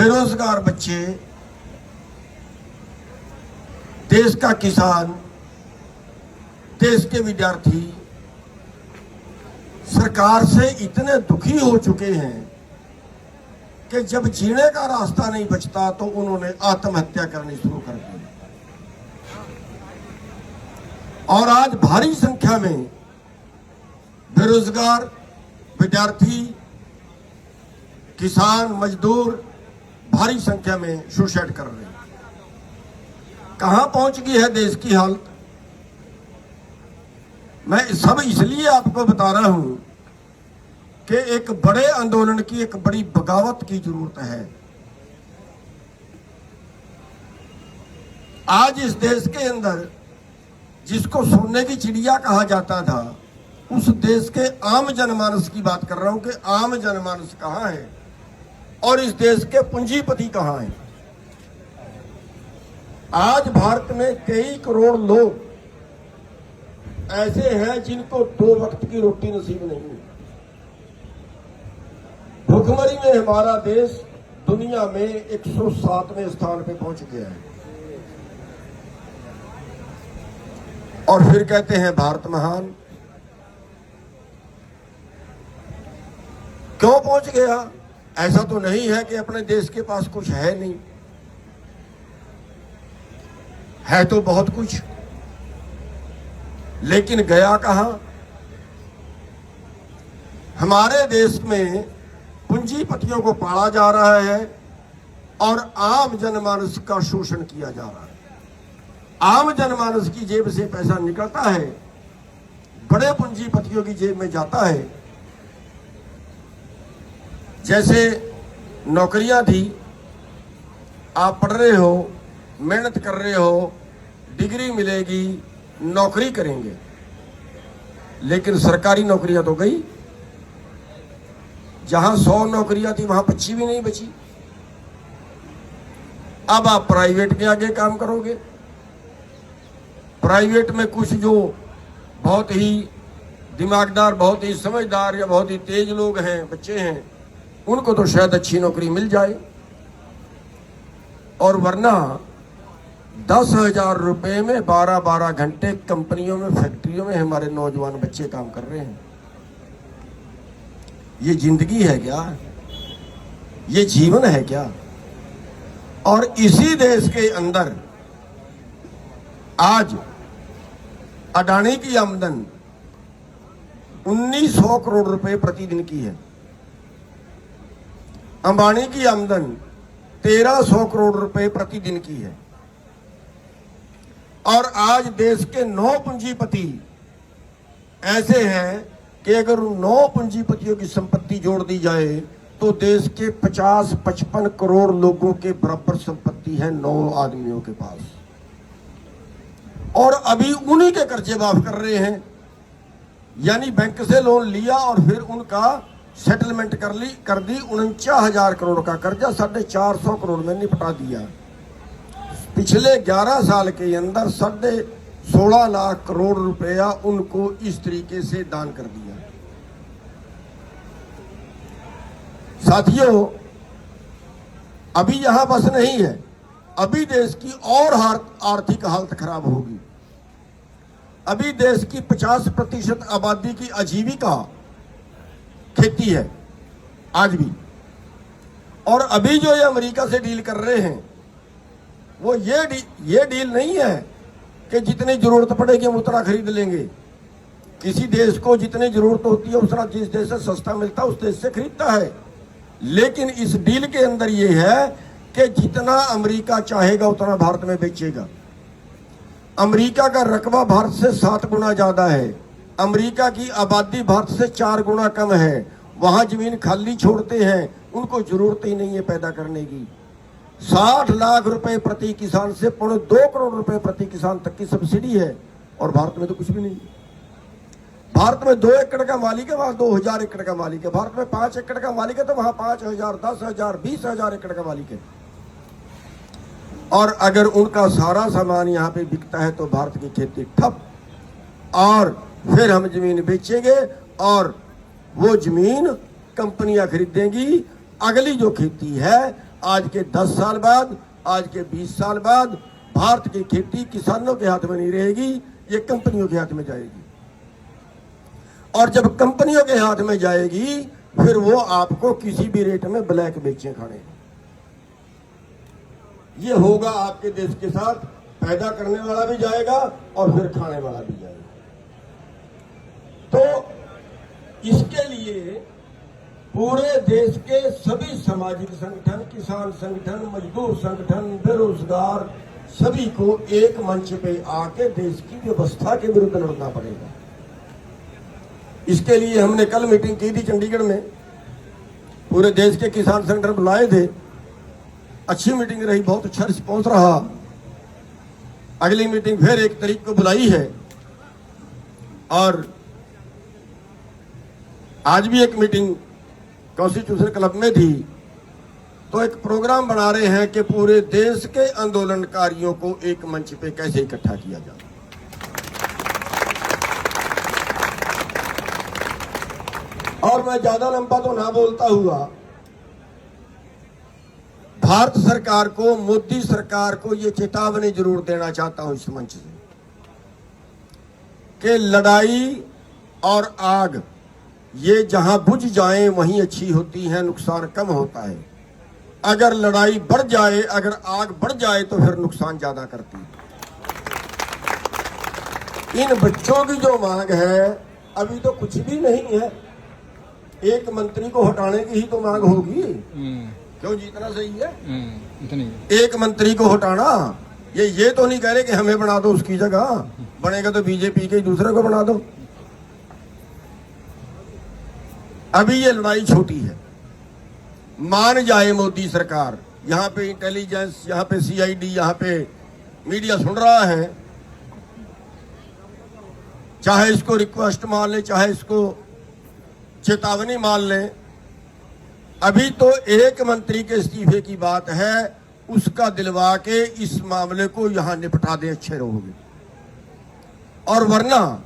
बेरोजगार बच्चे, देश का किसान, देश के विद्यार्थी सरकार से इतने दुखी हो चुके हैं कि जब जीने का रास्ता नहीं बचता तो उन्होंने आत्महत्या करनी शुरू कर दी। और आज भारी संख्या में बेरोजगार विद्यार्थी, किसान, मजदूर भारी संख्या में सुसाइड कर रहे हैं। कहां पहुंच गई है देश की हालत? मैं सब इसलिए आपको बता रहा हूं कि एक बड़े आंदोलन की, एक बड़ी बगावत की जरूरत है। आज इस देश के अंदर जिसको सोने की चिड़िया कहा जाता था, उस देश के आम जनमानस की बात कर रहा हूं कि आम जनमानस कहां है और इस देश के पूंजीपति कहां हैं। आज भारत में 23 करोड़ लोग ऐसे हैं जिनको 2 वक्त की रोटी नसीब नहीं है। भुखमरी में हमारा देश दुनिया में 107वें स्थान पे पहुंच गया है। और फिर कहते हैं भारत महान। क्यों पहुंच गया? ऐसा तो नहीं है कि अपने देश के पास कुछ है नहीं, है तो बहुत कुछ, लेकिन गया कहां? हमारे देश में पूंजीपतियों को पाला जा रहा है और आम जनमानस का शोषण किया जा रहा है। आम जनमानस की जेब से पैसा निकलता है, बड़े पूंजीपतियों की जेब में जाता है। जैसे नौकरियां थी, आप पढ़ रहे हो, मेहनत कर रहे हो, डिग्री मिलेगी, नौकरी करेंगे, लेकिन सरकारी नौकरियां तो गई। जहां 100 नौकरियां थी वहां 25 भी नहीं बची। अब आप प्राइवेट के आगे काम करोगे। प्राइवेट में कुछ जो बहुत ही दिमागदार, बहुत ही समझदार या बहुत ही तेज लोग हैं, बच्चे हैं, उनको तो शायद अच्छी नौकरी मिल जाए, और वरना 10,000 रुपए में 12-12 घंटे कंपनियों में, फैक्ट्रियों में हमारे नौजवान बच्चे काम कर रहे हैं। ये जिंदगी है क्या? ये जीवन है क्या? और इसी देश के अंदर आज अडानी की आमदन 1900 करोड़ रुपए प्रतिदिन की है। अंबानी की आमदन 1300 करोड़ रुपए प्रतिदिन की है। और आज देश के 9 पूंजीपति ऐसे हैं कि अगर उन 9 पूंजीपतियों की संपत्ति जोड़ दी जाए तो देश के 50-55 करोड़ लोगों के बराबर संपत्ति है 9 आदमियों के पास। और अभी उन्हीं के कर्जे माफ कर रहे हैं। यानी बैंक से लोन लिया और फिर उनका सेटलमेंट कर दी। 49,000 करोड़ का कर्जा 450 करोड़ में निपटा दिया। पिछले 11 साल के अंदर 16.5 लाख करोड़ रुपया उनको इस तरीके से दान कर दिया। साथियों, अभी यहां बस नहीं है, अभी देश की और आर्थिक हालत खराब होगी। अभी देश की 50% आबादी की आजीविका खेती है आज भी। और अभी जो ये अमेरिका से डील कर रहे हैं, वो ये डील नहीं है कि जितनी जरूरत पड़ेगी हम उतना खरीद लेंगे। किसी देश को जितनी जरूरत होती है उतना जिस देश से सस्ता मिलता है उस देश से खरीदता है। लेकिन इस डील के अंदर ये है कि जितना अमेरिका चाहेगा उतना भारत में बेचेगा। अमेरिका का रकबा भारत से 7 गुना ज्यादा है। अमेरिका की आबादी भारत से 4 गुना कम है। वहां जमीन खाली छोड़ते हैं, उनको जरूरत ही नहीं है पैदा करने की। 60 लाख रुपए प्रति किसान से 2 करोड़ रुपए प्रति किसान तक की सब्सिडी है। और भारत में तो कुछ भी नहीं। भारत में 2 एकड़ का मालिक है, वहां 2000 एकड़ का मालिक है। भारत में 5 एकड़ का मालिक है तो वहां 5,000, 10,000, 20,000 एकड़ का मालिक है। और अगर उनका सारा सामान यहाँ पे बिकता है तो भारत की खेती ठप। और फिर हम जमीन बेचेंगे और वो जमीन कंपनियां खरीदेंगी। अगली जो खेती है आज के 10 साल बाद, आज के 20 साल बाद भारत की खेती किसानों के हाथ में नहीं रहेगी, ये कंपनियों के हाथ में जाएगी। और जब कंपनियों के हाथ में जाएगी फिर वो आपको किसी भी रेट में ब्लैक बेचे खाने। ये होगा आपके देश के साथ, पैदा करने वाला भी जाएगा और फिर खाने वाला भी जाएगा। तो इसके लिए पूरे देश के सभी सामाजिक संगठन, किसान संगठन, मजदूर संगठन, बेरोजगार सभी को एक मंच पे आके देश की व्यवस्था के विरुद्ध लड़ना पड़ेगा। इसके लिए हमने कल मीटिंग की थी चंडीगढ़ में, पूरे देश के किसान संगठन बुलाए थे, अच्छी मीटिंग रही, बहुत अच्छा रिस्पॉन्स रहा। अगली मीटिंग फिर 1 तारीख को बुलाई है और आज भी एक मीटिंग कॉन्स्टिट्यूशन क्लब में थी। तो एक प्रोग्राम बना रहे हैं कि पूरे देश के आंदोलनकारियों को एक मंच पे कैसे इकट्ठा किया जाए। और मैं ज्यादा लंबा तो ना बोलता हुआ भारत सरकार को, मोदी सरकार को ये चेतावनी जरूर देना चाहता हूं इस मंच से कि लड़ाई और आग ये जहां बुझ जाए वहीं अच्छी होती है, नुकसान कम होता है। अगर लड़ाई बढ़ जाए, अगर आग बढ़ जाए तो फिर नुकसान ज्यादा करती है। इन बच्चों की जो मांग है अभी तो कुछ भी नहीं है, एक मंत्री को हटाने की ही तो मांग होगी। क्यों जी, इतना सही है? इतनी एक मंत्री को हटाना, ये तो नहीं कह रहे कि हमें बना दो उसकी जगह, बनेगा तो बीजेपी के दूसरे को बना दो। अभी ये लड़ाई छोटी है, मान जाए मोदी सरकार। यहां पे इंटेलिजेंस, यहां पे सीआईडी, यहां पे मीडिया सुन रहा है, चाहे इसको रिक्वेस्ट मान ले, चाहे इसको चेतावनी मान ले। अभी तो एक मंत्री के इस्तीफे की बात है, उसका दिलवा के इस मामले को यहां निपटा दे, अच्छे रहोगे। और वरना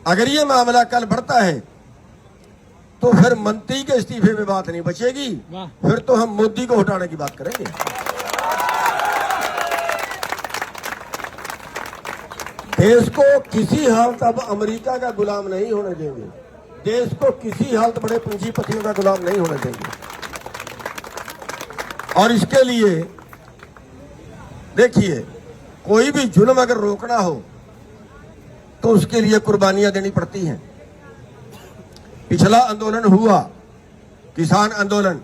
अगर ये मामला कल बढ़ता है तो फिर मंत्री के इस्तीफे में बात नहीं बचेगी, फिर तो हम मोदी को हटाने की बात करेंगे। देश को किसी हालत अब अमेरिका का गुलाम नहीं होने देंगे, देश को किसी हालत बड़े पूंजीपतियों का गुलाम नहीं होने देंगे। और इसके लिए देखिए, कोई भी जुल्म अगर रोकना हो तो उसके लिए कुर्बानियां देनी पड़ती हैं। पिछला आंदोलन हुआ, किसान आंदोलन,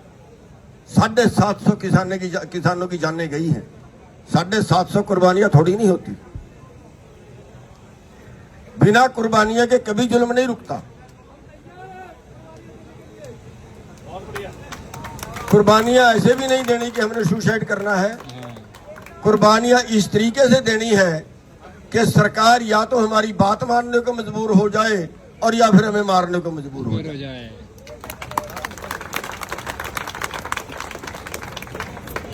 750 किसानों की जानें गई हैं। 750 कुर्बानियां थोड़ी नहीं होती। बिना कुर्बानियां के कभी जुल्म नहीं रुकता। कुर्बानियां ऐसे भी नहीं देनी कि हमने सुसाइड करना है। कुर्बानियां इस तरीके से देनी है कि सरकार या तो हमारी बात मानने को मजबूर हो जाए और या फिर हमें मारने को मजबूर हो जाए।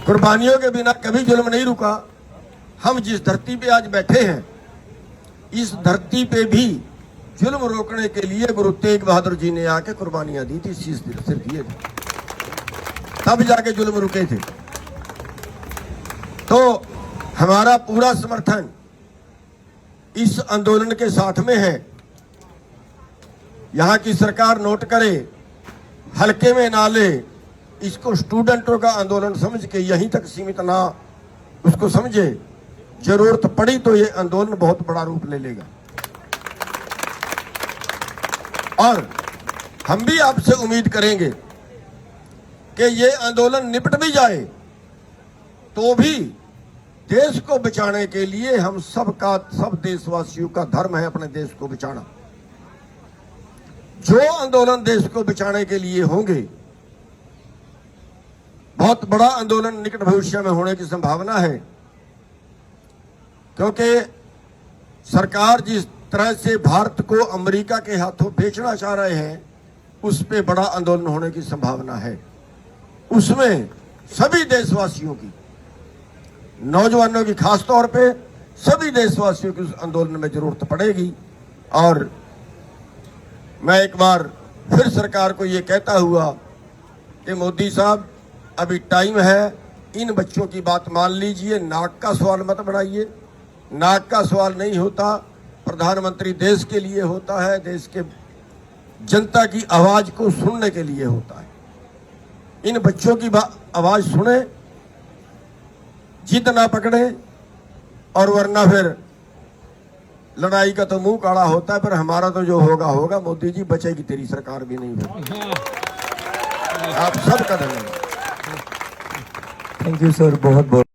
कुर्बानियों के बिना कभी जुल्म नहीं रुका। हम जिस धरती पे आज बैठे हैं, इस धरती पे भी जुल्म रोकने के लिए गुरु तेग बहादुर जी ने आके कुर्बानियां दी थी, शीश सिर दिए थे, तब जाके जुल्म रुके थे। तो हमारा पूरा समर्थन इस आंदोलन के साथ में है। यहां की सरकार नोट करे, हल्के में ना ले, इसको स्टूडेंटों का आंदोलन समझ के यहीं तक सीमित ना उसको समझे। जरूरत पड़ी तो ये आंदोलन बहुत बड़ा रूप ले लेगा। और हम भी आपसे उम्मीद करेंगे कि ये आंदोलन निपट भी जाए तो भी देश को बचाने के लिए हम सब देशवासियों का धर्म है अपने देश को बचाना। जो आंदोलन देश को बचाने के लिए होंगे, बहुत बड़ा आंदोलन निकट भविष्य में होने की संभावना है, क्योंकि सरकार जिस तरह से भारत को अमेरिका के हाथों बेचना चाह रहे हैं, उस पे बड़ा आंदोलन होने की संभावना है। उसमें सभी देशवासियों की, नौजवानों की खास तौर पे सभी देशवासियों की उस आंदोलन में जरूरत पड़ेगी। और मैं एक बार फिर सरकार को ये कहता हुआ कि मोदी साहब, अभी टाइम है, इन बच्चों की बात मान लीजिए, नाक का सवाल मत बनाइए। नाक का सवाल नहीं होता, प्रधानमंत्री देश के लिए होता है, देश के जनता की आवाज को सुनने के लिए होता है। इन बच्चों की आवाज सुने, जिद ना पकड़े, और वरना फिर लड़ाई का तो मुंह काला होता है, पर हमारा तो जो होगा होगा। मोदी जी, बचेगी तेरी सरकार भी नहीं होगी। आप सबका धन्यवाद। थैंक यू सर, बहुत बहुत।